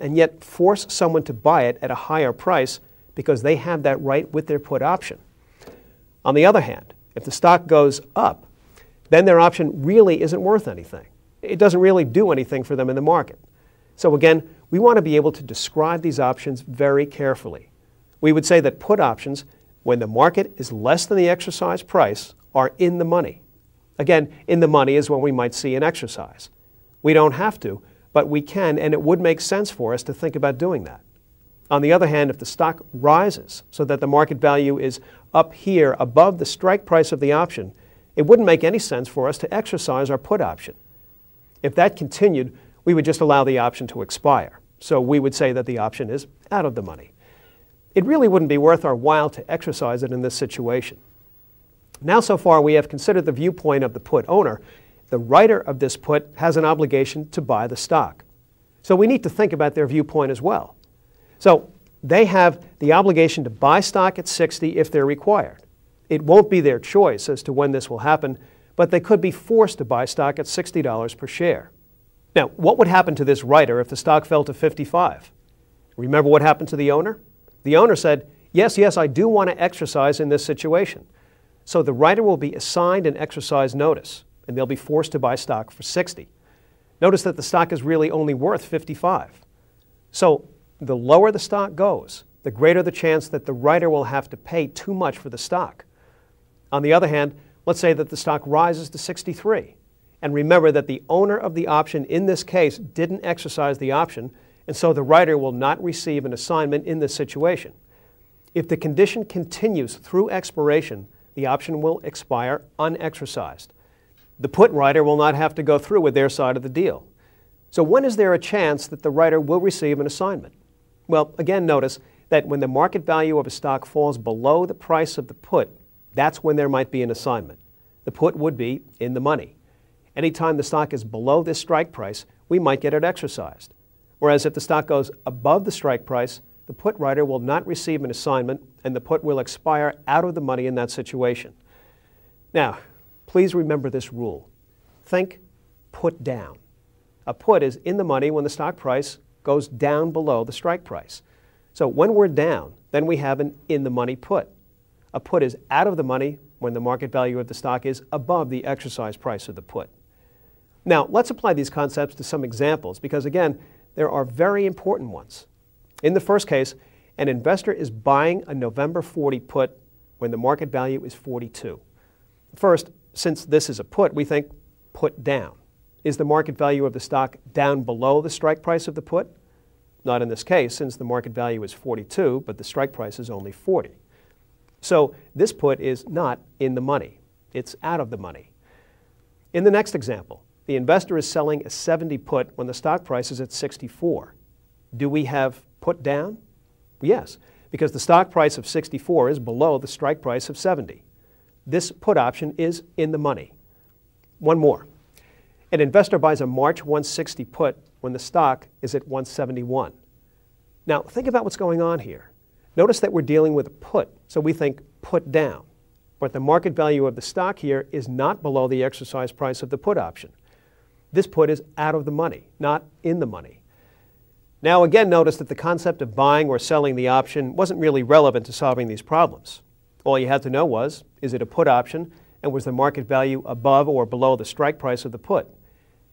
and yet force someone to buy it at a higher price because they have that right with their put option. On the other hand, if the stock goes up, then their option really isn't worth anything. It doesn't really do anything for them in the market. So again, we want to be able to describe these options very carefully. We would say that put options, when the market is less than the exercise price, are in the money. Again, in the money is when we might see an exercise. We don't have to, but we can, and it would make sense for us to think about doing that. On the other hand, if the stock rises so that the market value is up here above the strike price of the option, it wouldn't make any sense for us to exercise our put option. If that continued, we would just allow the option to expire. So we would say that the option is out of the money. It really wouldn't be worth our while to exercise it in this situation. Now, so far, we have considered the viewpoint of the put owner. The writer of this put has an obligation to buy the stock. So we need to think about their viewpoint as well. So they have the obligation to buy stock at 60 if they're required. It won't be their choice as to when this will happen, but they could be forced to buy stock at $60 per share. Now, what would happen to this writer if the stock fell to 55? Remember what happened to the owner? The owner said, yes, I do want to exercise in this situation. So the writer will be assigned an exercise notice, and they'll be forced to buy stock for 60. Notice that the stock is really only worth 55. So the lower the stock goes, the greater the chance that the writer will have to pay too much for the stock. On the other hand, let's say that the stock rises to 63. And remember that the owner of the option in this case didn't exercise the option, and so the writer will not receive an assignment in this situation. If the condition continues through expiration, the option will expire unexercised. The put writer will not have to go through with their side of the deal. So when is there a chance that the writer will receive an assignment? Well, again, notice that when the market value of a stock falls below the price of the put, that's when there might be an assignment. The put would be in the money. Anytime the stock is below this strike price, we might get it exercised. Whereas if the stock goes above the strike price, the put writer will not receive an assignment and the put will expire out of the money in that situation. Now, please remember this rule. Think put down. A put is in the money when the stock price goes down below the strike price. So when we're down, then we have an in the money put. A put is out of the money when the market value of the stock is above the exercise price of the put. Now, let's apply these concepts to some examples because, again, there are very important ones. In the first case, an investor is buying a November 40 put when the market value is 42. First, since this is a put, we think put down. Is the market value of the stock down below the strike price of the put? Not in this case, since the market value is 42, but the strike price is only 40. So this put is not in the money. It's out of the money. In the next example, the investor is selling a 70 put when the stock price is at 64. Do we have put down? Yes, because the stock price of 64 is below the strike price of 70. This put option is in the money. One more. An investor buys a March 160 put when the stock is at 171. Now, think about what's going on here. Notice that we're dealing with a put, so we think put down. But the market value of the stock here is not below the exercise price of the put option. This put is out of the money, not in the money. Now, again, notice that the concept of buying or selling the option wasn't really relevant to solving these problems. All you had to know was, is it a put option, and was the market value above or below the strike price of the put?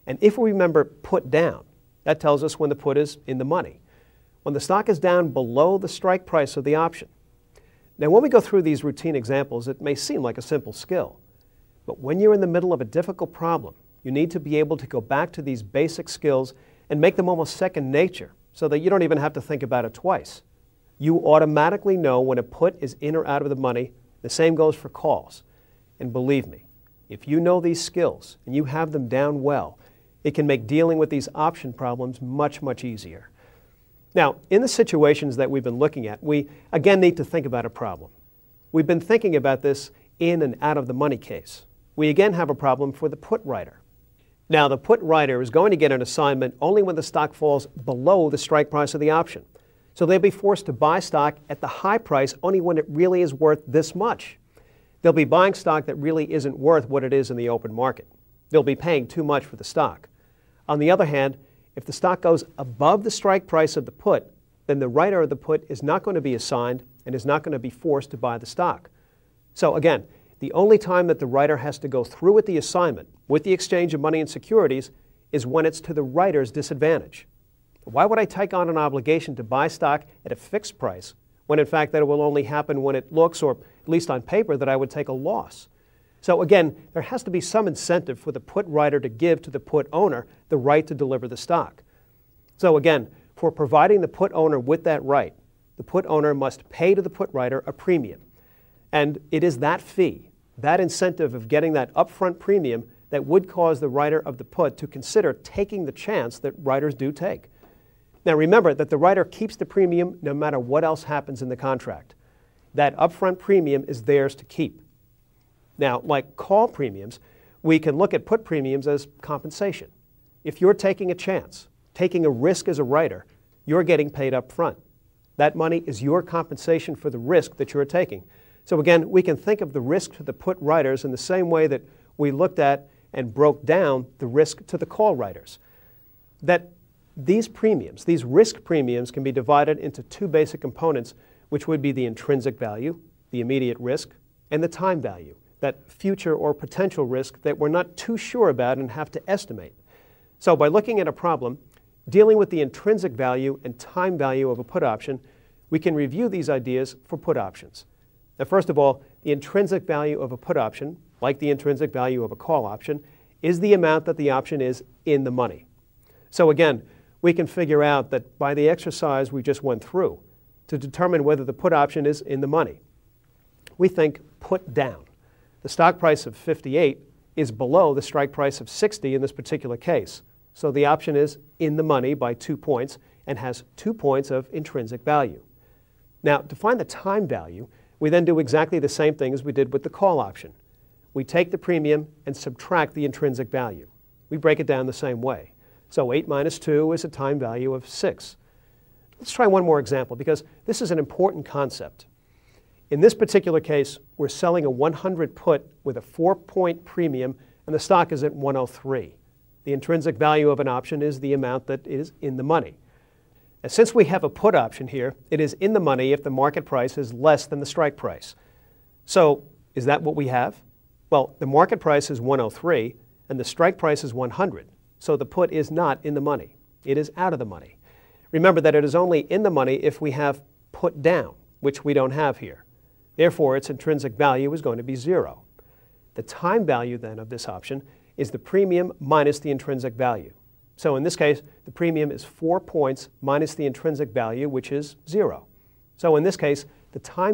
And if we remember put down, that tells us when the put is in the money, when the stock is down below the strike price of the option. Now, when we go through these routine examples, it may seem like a simple skill. But when you're in the middle of a difficult problem, you need to be able to go back to these basic skills and make them almost second nature so that you don't even have to think about it twice. You automatically know when a put is in or out of the money. The same goes for calls. And believe me, if you know these skills and you have them down well, it can make dealing with these option problems much, much easier. Now, in the situations that we've been looking at, we again need to think about a problem. We've been thinking about this in and out of the money case. We again have a problem for the put writer. Now, the put writer is going to get an assignment only when the stock falls below the strike price of the option. So they'll be forced to buy stock at the high price only when it really is worth this much. They'll be buying stock that really isn't worth what it is in the open market. They'll be paying too much for the stock. On the other hand, If the stock goes above the strike price of the put, then the writer of the put is not going to be assigned and is not going to be forced to buy the stock. So again, the only time that the writer has to go through with the assignment, with the exchange of money and securities, is when it's to the writer's disadvantage. Why would I take on an obligation to buy stock at a fixed price when in fact that it will only happen when it looks, or at least on paper, that I would take a loss? So again, there has to be some incentive for the put writer to give to the put owner the right to deliver the stock. So again, for providing the put owner with that right, the put owner must pay to the put writer a premium. And it is that fee, that incentive of getting that upfront premium, that would cause the writer of the put to consider taking the chance that writers do take. Now remember that the writer keeps the premium no matter what else happens in the contract. That upfront premium is theirs to keep. Now, like call premiums, we can look at put premiums as compensation. If you're taking a chance, taking a risk as a writer, you're getting paid up front. That money is your compensation for the risk that you're taking. So again, we can think of the risk to the put writers in the same way that we looked at and broke down the risk to the call writers. That these premiums, these risk premiums, can be divided into two basic components, which would be the intrinsic value, the immediate risk, and the time value, that future or potential risk that we're not too sure about and have to estimate. So by looking at a problem, dealing with the intrinsic value and time value of a put option, we can review these ideas for put options. Now, first of all, the intrinsic value of a put option, like the intrinsic value of a call option, is the amount that the option is in the money. So again, we can figure out that by the exercise we just went through to determine whether the put option is in the money. We think put down. The stock price of 58 is below the strike price of 60 in this particular case. So the option is in the money by 2 points and has 2 points of intrinsic value. Now, to find the time value, we then do exactly the same thing as we did with the call option. We take the premium and subtract the intrinsic value. We break it down the same way. So 8 minus 2 is a time value of 6. Let's try one more example because this is an important concept. In this particular case, we're selling a 100 put with a 4-point premium and the stock is at 103. The intrinsic value of an option is the amount that is in the money. And since we have a put option here, it is in the money if the market price is less than the strike price. So is that what we have? Well, the market price is 103 and the strike price is 100. So the put is not in the money. It is out of the money. Remember that it is only in the money if we have put down, which we don't have here. Therefore, its intrinsic value is going to be 0. The time value then of this option is the premium minus the intrinsic value. So in this case, the premium is 4 points minus the intrinsic value, which is 0. So in this case, the time